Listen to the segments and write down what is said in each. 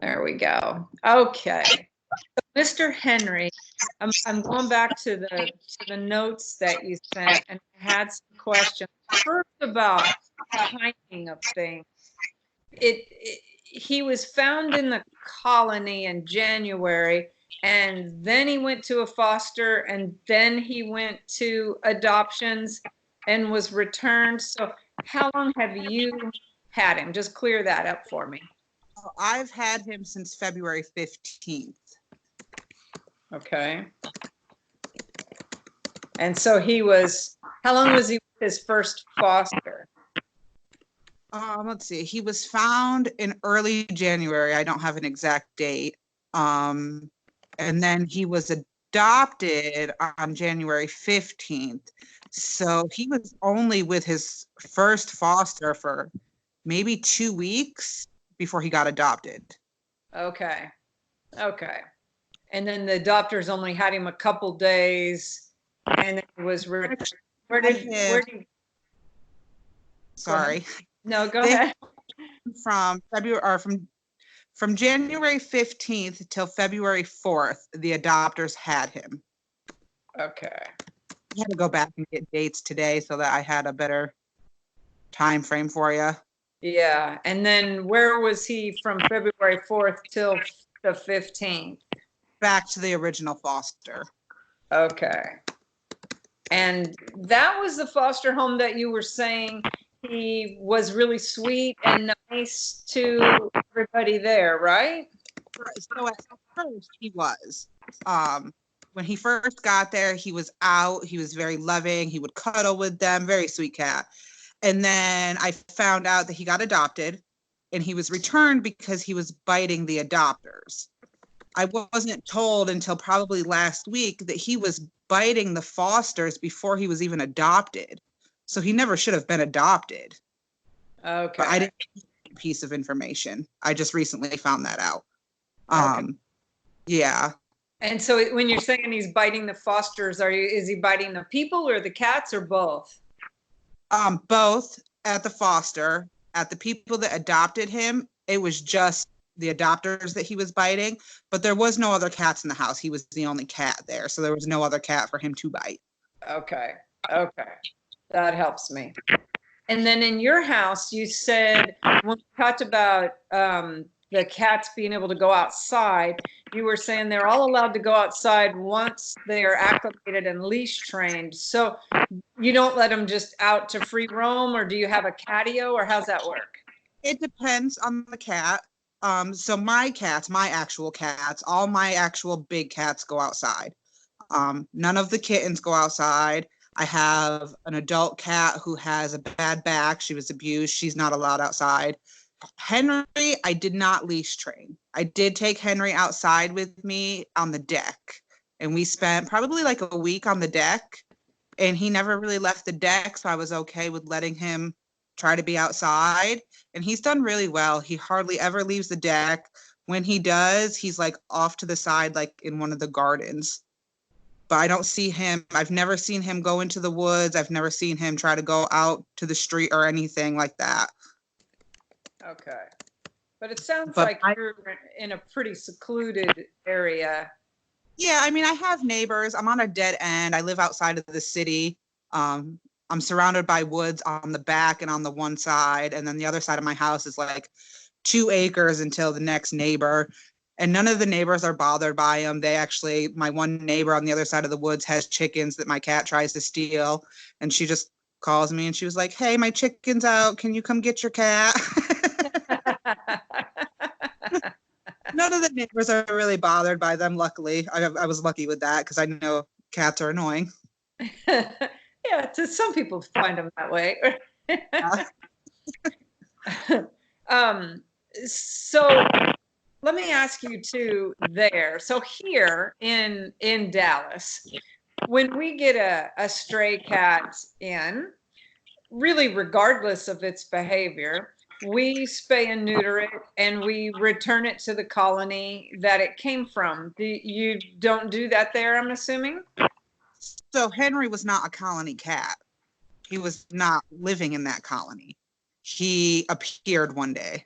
There we go. Okay. Mr. Henry, I'm going back to the notes that you sent, and I had some questions. First, about timing of things. He was found in the colony in January, and then he went to a foster, and then he went to adoptions and was returned. So how long have you had him? Just clear that up for me. I've had him since February 15th. Okay. And so how long was he with his first foster? Let's see. He was found in early January. I don't have an exact date. And then he was adopted on January 15th. So he was only with his first foster for maybe 2 weeks before he got adopted. Okay. Okay. And then the adopters only had him a couple days, and it was where did sorry. No, go ahead. From February or from January 15th till February 4th, the adopters had him. Okay. I had to go back and get dates today so that I had a better time frame for you. Yeah. And then where was he from February 4th till the 15th? Back to the original foster. Okay. And that was the foster home that you were saying he was really sweet and nice to everybody there, right? So at first he was. When he first got there, he was out. He was very loving. He would cuddle with them. Very sweet cat. And then I found out that he got adopted, and he was returned because he was biting the adopters. I wasn't told until probably last week that he was biting the fosters before he was even adopted. So he never should have been adopted. Okay. But I didn't get a piece of information. I just recently found that out. Okay. Yeah. And so when you're saying he's biting the fosters, is he biting the people or the cats or both? Both. At the foster. At the people that adopted him, it was just the adopters that he was biting, but there was no other cats in the house. He was the only cat there, so there was no other cat for him to bite. Okay. Okay. That helps me. And then in your house, you said, when we talked about the cats being able to go outside, you were saying they're all allowed to go outside once they are acclimated and leash trained. So you don't let them just out to free roam, or do you have a catio, or how's that work? It depends on the cat. So my cats, my actual cats, all my actual big cats go outside. None of the kittens go outside. I have an adult cat who has a bad back. She was abused. She's not allowed outside. Henry, I did not leash train. I did take Henry outside with me on the deck, and we spent probably like a week on the deck, and he never really left the deck, so I was okay with letting him try to be outside, and he's done really well. He hardly ever leaves the deck. When he does, he's like off to the side, like in one of the gardens. But I don't see him. I've never seen him go into the woods. I've never seen him try to go out to the street or anything like that. Okay. But it sounds like you're in a pretty secluded area. Yeah, I mean, I have neighbors. I'm on a dead end. I live outside of the city. I'm surrounded by woods on the back and on the one side. And then the other side of my house is like 2 acres until the next neighbor. And none of the neighbors are bothered by him. My one neighbor on the other side of the woods has chickens that my cat tries to steal. And she just calls me and she was like, "Hey, my chicken's out. Can you come get your cat?" None of the neighbors are really bothered by them, luckily. I was lucky with that because I know cats are annoying. Yeah, some people find them that way. So let me ask you too there. So here in Dallas, when we get a stray cat in, really regardless of its behavior, we spay and neuter it and we return it to the colony that it came from. You don't do that there, I'm assuming? So Henry was not a colony cat. He was not living in that colony. He appeared one day.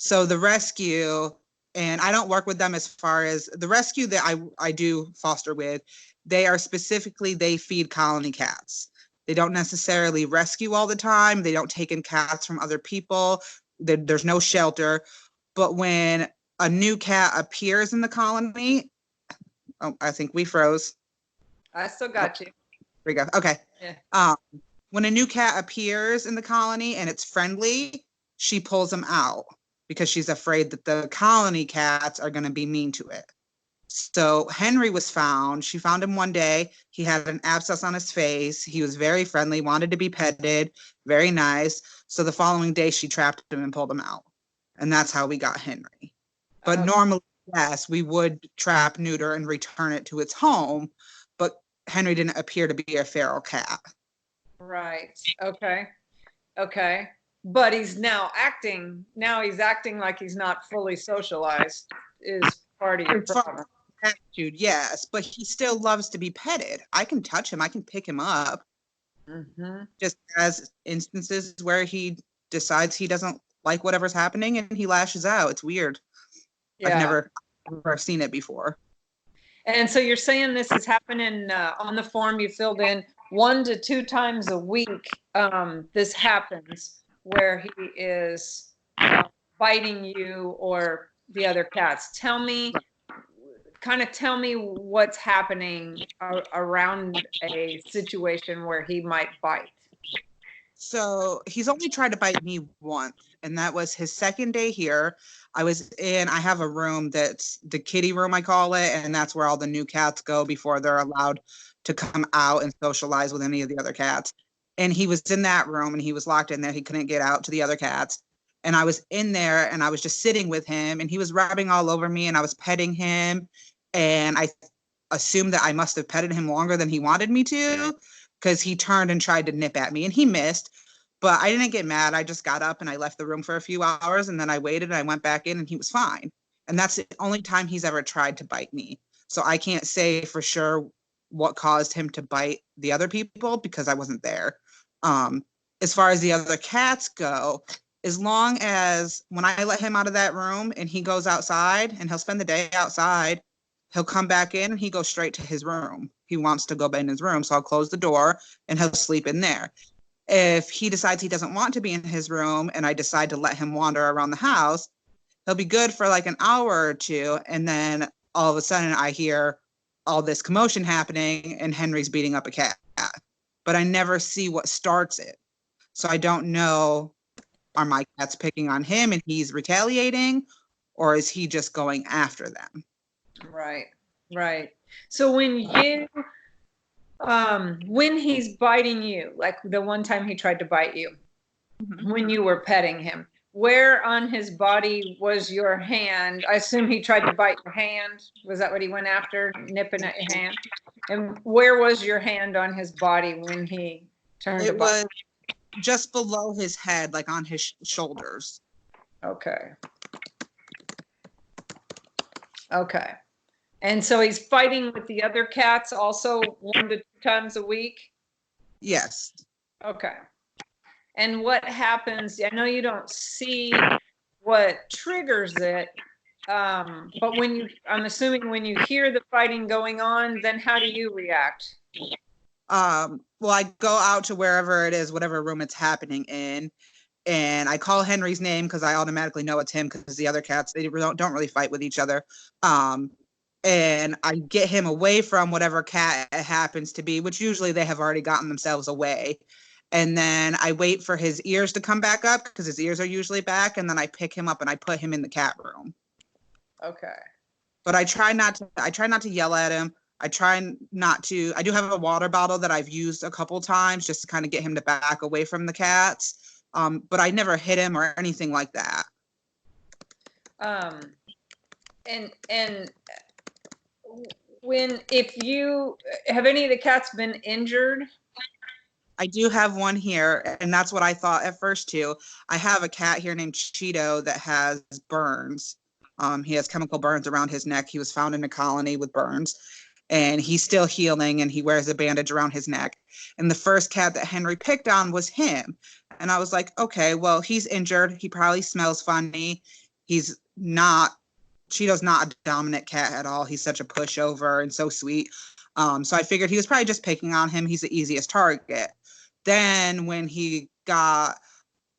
So the rescue, and I don't work with them as far as the rescue that I do foster with, they feed colony cats. They don't necessarily rescue all the time. They don't take in cats from other people. There's no shelter. But when a new cat appears in the colony, oh, I think we froze. I still got you. There we go. Okay. Yeah. When a new cat appears in the colony and it's friendly, she pulls them out because she's afraid that the colony cats are going to be mean to it. So Henry was found. She found him one day. He had an abscess on his face. He was very friendly, wanted to be petted, very nice. So the following day, she trapped him and pulled him out. And that's how we got Henry. But normally, yes, we would trap, neuter, and return it to its home. But Henry didn't appear to be a feral cat. Right. Okay. Okay. But he's acting like he's not fully socialized is part of your problem. Attitude, yes, but he still loves to be petted. I can touch him. I can pick him up. Mm-hmm. Just as instances where he decides he doesn't like whatever's happening and he lashes out. It's weird. Yeah. I've never seen it before. And so you're saying this is happening on the form you filled in 1 to 2 times a week. This happens where he is biting you or the other cats. Tell me what's happening around a situation where he might bite. So he's only tried to bite me once, and that was his second day here. I have a room that's the kitty room, I call it, and that's where all the new cats go before they're allowed to come out and socialize with any of the other cats. And he was in that room and he was locked in there. He couldn't get out to the other cats. And I was in there and I was just sitting with him and he was rubbing all over me and I was petting him. And I assumed that I must have petted him longer than he wanted me to because he turned and tried to nip at me and he missed. But I didn't get mad. I just got up and I left the room for a few hours and then I waited and I went back in and he was fine. And that's the only time he's ever tried to bite me. So I can't say for sure what caused him to bite the other people because I wasn't there. As far as the other cats go, as long as when I let him out of that room and he goes outside and he'll spend the day outside, he'll come back in and he goes straight to his room. He wants to go in his room. So I'll close the door and he'll sleep in there. If he decides he doesn't want to be in his room and I decide to let him wander around the house, he'll be good for like an hour or two. And then all of a sudden I hear all this commotion happening and Henry's beating up a cat. But I never see what starts it. So I don't know, are my cats picking on him and he's retaliating, or is he just going after them? Right, right. So when he's biting you, like the one time he tried to bite you, when you were petting him, where on his body was your hand? I assume he tried to bite your hand. Was that what he went after, nipping at your hand? And where was your hand on his body when he turned to bite? It was just below his head, like on his shoulders. Okay. Okay. And so he's fighting with the other cats also 1 to 2 times a week? Yes. Okay. And what happens? I know you don't see what triggers it, but I'm assuming when you hear the fighting going on, then how do you react? Well, I go out to wherever it is, whatever room it's happening in, and I call Henry's name because I automatically know it's him because the other cats, they don't really fight with each other. And I get him away from whatever cat it happens to be, which usually they have already gotten themselves away. And then I wait for his ears to come back up because his ears are usually back. And then I pick him up and I put him in the cat room. Okay. But I try not to yell at him. I do have a water bottle that I've used a couple times just to kind of get him to back away from the cats. But I never hit him or anything like that. And if you have any of the cats been injured? I do have one here, and that's what I thought at first too. I have a cat here named Cheeto that has burns. He has chemical burns around his neck. He was found in a colony with burns, and he's still healing, and he wears a bandage around his neck. And the first cat that Henry picked on was him. And I was like, okay, well, he's injured. He probably smells funny. He's not, Cheeto's not a dominant cat at all. He's such a pushover and so sweet. So I figured he was probably just picking on him. He's the easiest target. Then when he got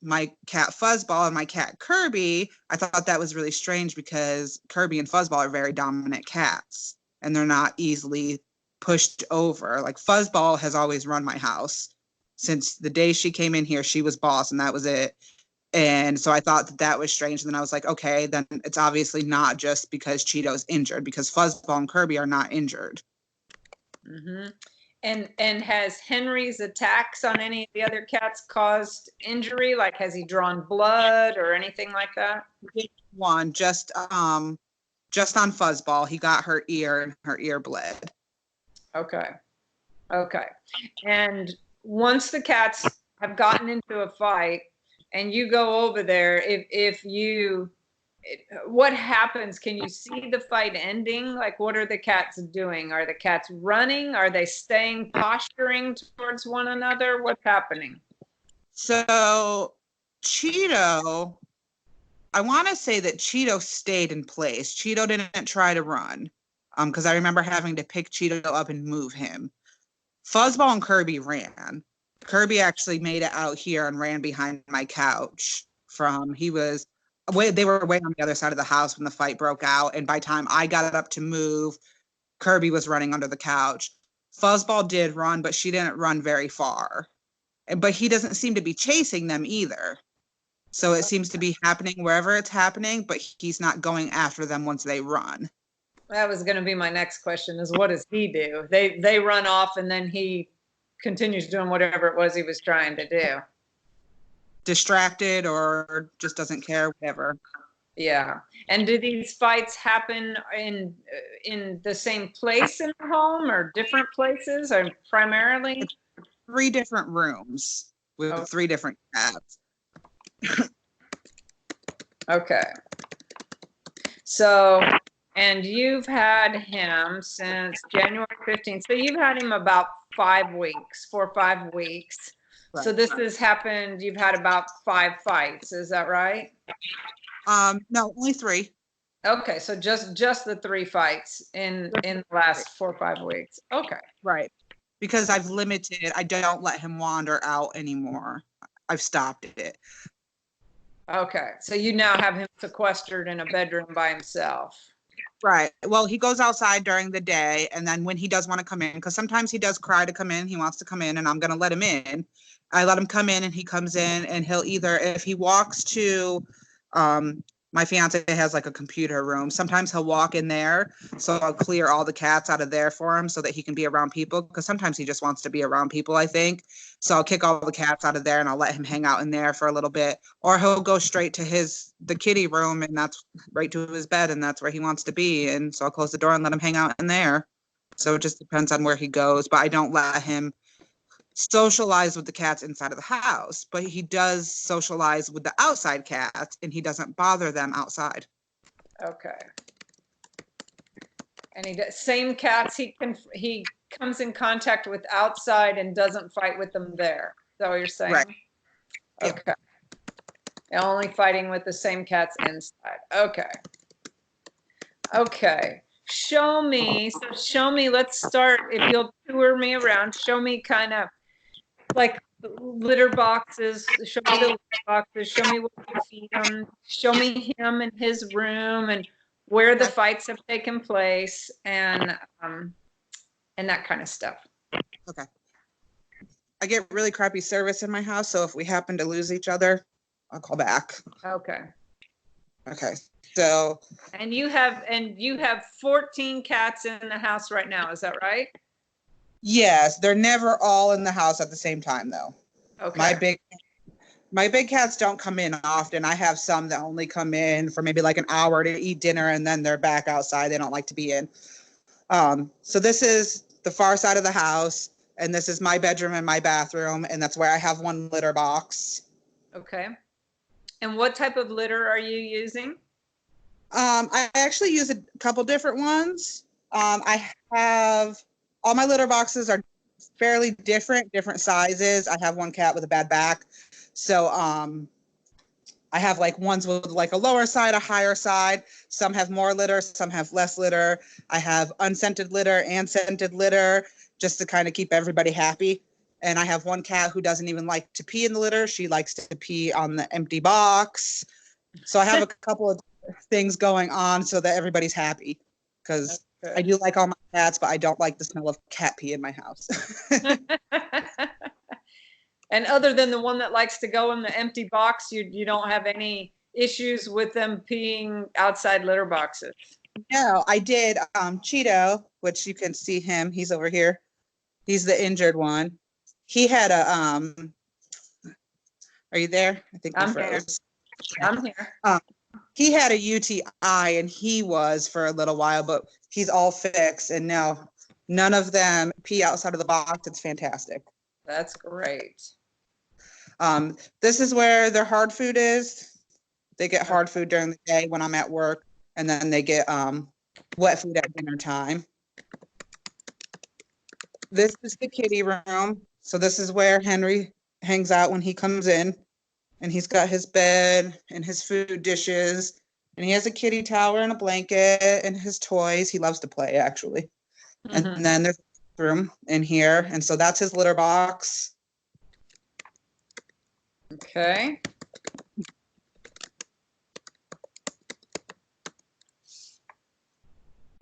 my cat Fuzzball and my cat Kirby, I thought that was really strange because Kirby and Fuzzball are very dominant cats and they're not easily pushed over. Like Fuzzball has always run my house. Since the day she came in here, she was boss and that was it. And so I thought that that was strange. And then I was like, okay, then it's obviously not just because Cheeto's injured, because Fuzzball and Kirby are not injured. Mm-hmm. And has Henry's attacks on any of the other cats caused injury? Like, has he drawn blood or anything like that? One, just on Fuzzball, he got her ear and her ear bled. Okay. Okay. And once the cats have gotten into a fight and you go over there, if you, what happens? Can you see the fight ending? Like, what are the cats doing? Are the cats running? Are they staying posturing towards one another? What's happening? So Cheeto, I want to say that Cheeto stayed in place. Cheeto didn't try to run because I remember having to pick Cheeto up and move him. Fuzzball and Kirby ran. Kirby actually made it out here and ran behind my couch they were way on the other side of the house when the fight broke out. And by the time I got up to move, Kirby was running under the couch. Fuzzball did run, but she didn't run very far. But he doesn't seem to be chasing them either. So it seems to be happening wherever it's happening, but he's not going after them once they run. That was going to be my next question, is what does he do? They run off and then he continues doing whatever it was he was trying to do. Distracted or just doesn't care, whatever. Yeah. And do these fights happen in the same place in the home or different places, or primarily? 3 different rooms with 3 different cats. Okay. So, and you've had him since January 15th. So you've had him about 5 weeks, 4 or 5 weeks. Right. So this has happened, you've had about 5 fights, is that right? No, only 3. Okay, so just the 3 fights in the last 4 or 5 weeks. Okay. Right. Because I don't let him wander out anymore. I've stopped it. Okay, so you now have him sequestered in a bedroom by himself. Right. Well, he goes outside during the day, and then when he does want to come in, because sometimes he does cry to come in, he wants to come in, and I'm going to let him in. I let him come in, and he comes in, and he'll either, if he walks to, my fiance has like a computer room, sometimes he'll walk in there, so I'll clear all the cats out of there for him so that he can be around people, because sometimes he just wants to be around people, I think. So I'll kick all the cats out of there and I'll let him hang out in there for a little bit, or he'll go straight to the kitty room, and that's right to his bed, and that's where he wants to be. And so I'll close the door and let him hang out in there. So it just depends on where he goes, but I don't let him socialize with the cats inside of the house, but he does socialize with the outside cats, and he doesn't bother them outside. Okay. And same cats he comes in contact with outside and doesn't fight with them there. Is that what you're saying? Right. Okay. Yep. Only fighting with the same cats inside. Okay. Okay. Show me, let's start, if you'll tour me around, show me kind of like litter boxes, show me the litter boxes, show me what you feed him, show me him in his room and where the fights have taken place, and that kind of stuff. Okay. I get really crappy service in my house, so if we happen to lose each other, I'll call back. Okay. Okay. So. And you have 14 cats in the house right now, is that right? Yes, they're never all in the house at the same time, though. Okay. My big cats don't come in often. I have some that only come in for maybe like an hour to eat dinner, and then they're back outside. They don't like to be in. So this is the far side of the house, and this is my bedroom and my bathroom, and that's where I have one litter box. Okay. And what type of litter are you using? I actually use a couple different ones. I have, all my litter boxes are fairly different sizes. I have one cat with a bad back. So I have like ones with like a lower side, a higher side. Some have more litter, some have less litter. I have unscented litter and scented litter just to kind of keep everybody happy. And I have one cat who doesn't even like to pee in the litter. She likes to pee on the empty box. So I have a couple of things going on so that everybody's happy, because I do like all my cats, but I don't like the smell of cat pee in my house. And other than the one that likes to go in the empty box, you don't have any issues with them peeing outside litter boxes? No, I did. Cheeto, which you can see him, he's over here. He's the injured one. He had a are you there? I think we I'm here. froze. I'm here. He had a UTI and he was for a little while, but he's all fixed. And no, none of them pee outside of the box. It's fantastic. That's great. This is where their hard food is. They get hard food during the day when I'm at work, and then they get wet food at dinner time. This is the kitty room. So this is where Henry hangs out when he comes in, and he's got his bed and his food dishes, and he has a kitty tower and a blanket and his toys. He loves to play, actually. And then there's a room in here, and so that's his litter box. Okay.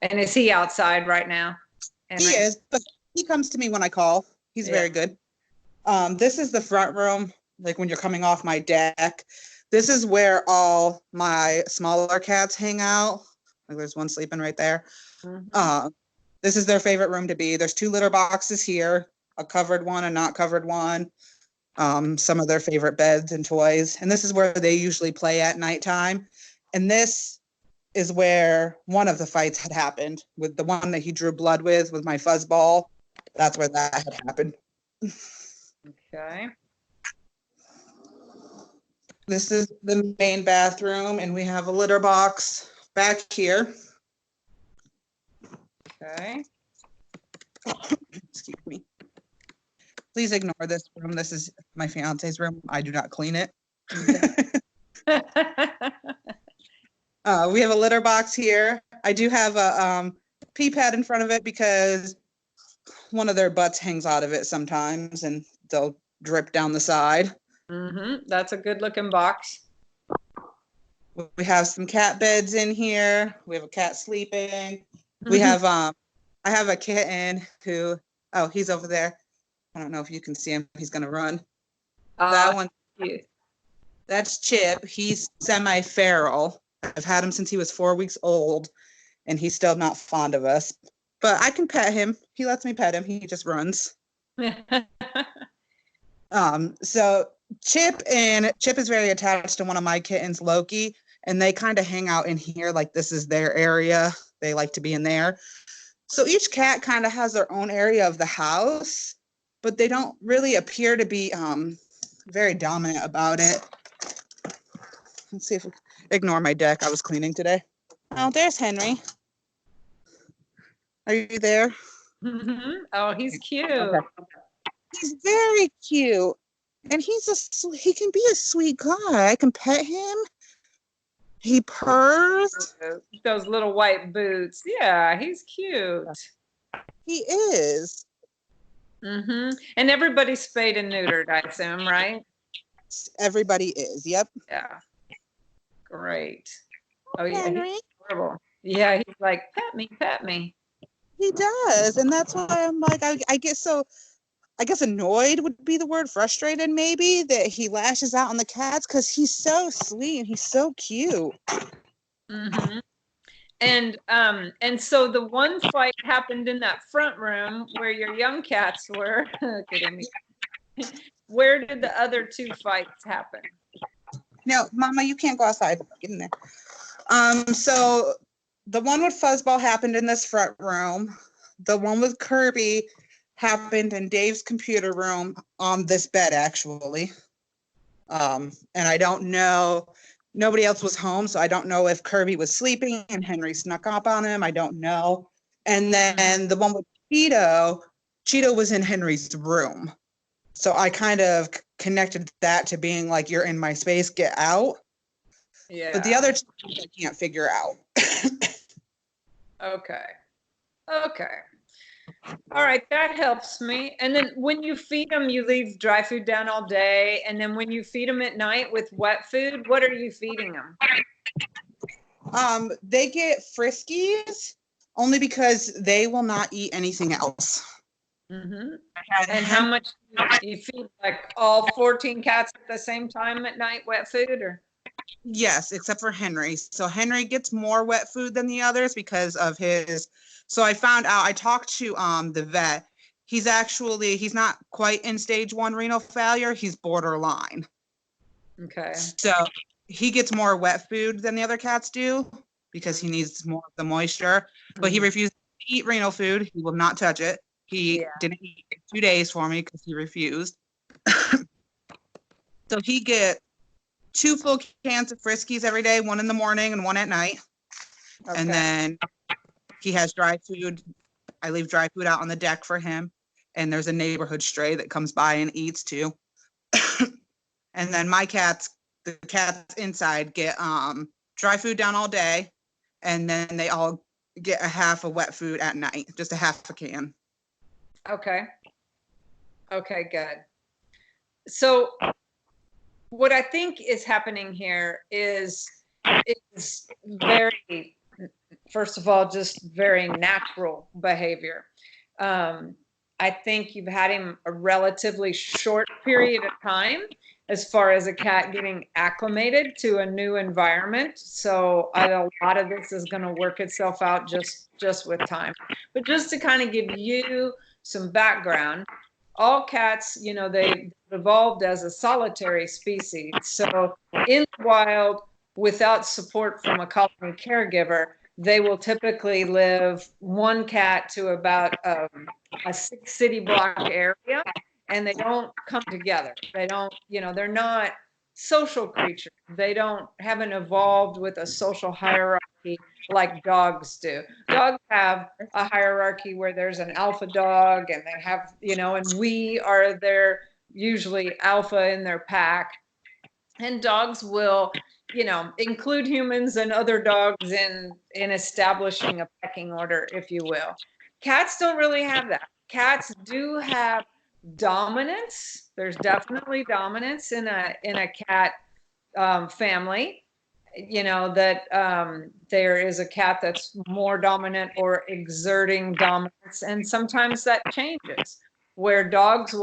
And is he outside right now? He is, but he comes to me when I call. He's very good. This is the front room, like when you're coming off my deck. This is where all my smaller cats hang out. Like there's one sleeping right there. This is their favorite room to be. There's 2 litter boxes here, a covered one, a not covered one. Some of their favorite beds and toys. And this is where they usually play at nighttime. And this is where one of the fights had happened with the one that he drew blood with my fuzzball. That's where that had happened. Okay. This is the main bathroom, and we have a litter box back here. Okay. Excuse me. Please ignore this room. This is my fiance's room. I do not clean it. We have a litter box here. I do have a pee pad in front of it because one of their butts hangs out of it sometimes, and they'll drip down the side. That's a good looking box. We have some cat beds in here. We have a cat sleeping. We have I have a kitten who, oh, he's over there. I don't know if you can see him. He's gonna run. That one, that's Chip. He's semi-feral. I've had him since he was 4 weeks old, and he's still not fond of us. But I can pet him. He lets me pet him. He just runs. So Chip is very attached to one of my kittens, Loki, and they kind of hang out in here like this is their area. They like to be in there. So each cat kind of has their own area of the house, but they don't really appear to be very dominant about it. Let's see if we ignore my deck. I was cleaning today. Oh, there's Henry. Are you there? Oh, he's cute. Okay. He's very cute, and he can be a sweet guy. I can pet him. He purrs. Those little white boots. Yeah, he's cute. He is. And everybody's spayed and neutered, I assume, right? Everybody is. Yep. Yeah. Great. Oh yeah, Henry? he's adorable. Yeah, he's like, pet me, pet me. He does, and that's why I'm like, I get so, I guess annoyed would be the word, frustrated maybe, that he lashes out on the cats because he's so sweet and he's so cute. And so the one fight happened in that front room where your young cats were. Where did the other 2 fights happen? No, Mama, you can't go outside. Get in there. So the one with Fuzzball happened in this front room. The one with Kirby happened in Dave's computer room on this bed, actually. And I don't know, nobody else was home, so I don't know if Kirby was sleeping and Henry snuck up on him. I don't know. And then the one with Cheeto was in Henry's room. So I kind of connected that to being like, you're in my space, get out. But the other two I can't figure out. Okay. Okay. All right, that helps me. And then when you feed them, you leave dry food down all day. And then when you feed them at night with wet food, what are you feeding them? They get Friskies only because they will not eat anything else. Mm-hmm. And how much you feed, like all 14 cats at the same time at night, wet food, or? Yes, except for Henry. So Henry gets more wet food than the others because of his. So I found out, I talked to the vet. He's not quite in stage 1 renal failure. He's borderline. Okay. So he gets more wet food than the other cats do because he needs more of the moisture. But he refuses to eat renal food. He will not touch it. He didn't eat it 2 days for me because he refused. So he get 2 full cans of Friskies every day, 1 in the morning and 1 at night. Okay. And then he has dry food. I leave dry food out on the deck for him. And there's a neighborhood stray that comes by and eats too. And then my cats, the cats inside, get dry food down all day. And then they all get a half of wet food at night, just a half a can. Okay. Okay, good. So what I think is happening here is very, first of all, just very natural behavior. I think you've had him a relatively short period of time as far as a cat getting acclimated to a new environment. So a lot of this is going to work itself out just with time. But just to kind of give you some background, all cats, you know, they evolved as a solitary species. So in the wild, without support from a colony caregiver, they will typically live 1 cat to about a 6 city block area, and they don't come together. They don't, you know, they're not social creatures. They haven't evolved with a social hierarchy like dogs do. Dogs have a hierarchy where there's an alpha dog, and they have, you know, and we are their usually alpha in their pack. And dogs will, you know, include humans and other dogs in establishing a pecking order, if you will. Cats don't really have that. Cats do have dominance. There's definitely dominance in a cat family. You know, that there is a cat that's more dominant or exerting dominance, and sometimes that changes, where dogs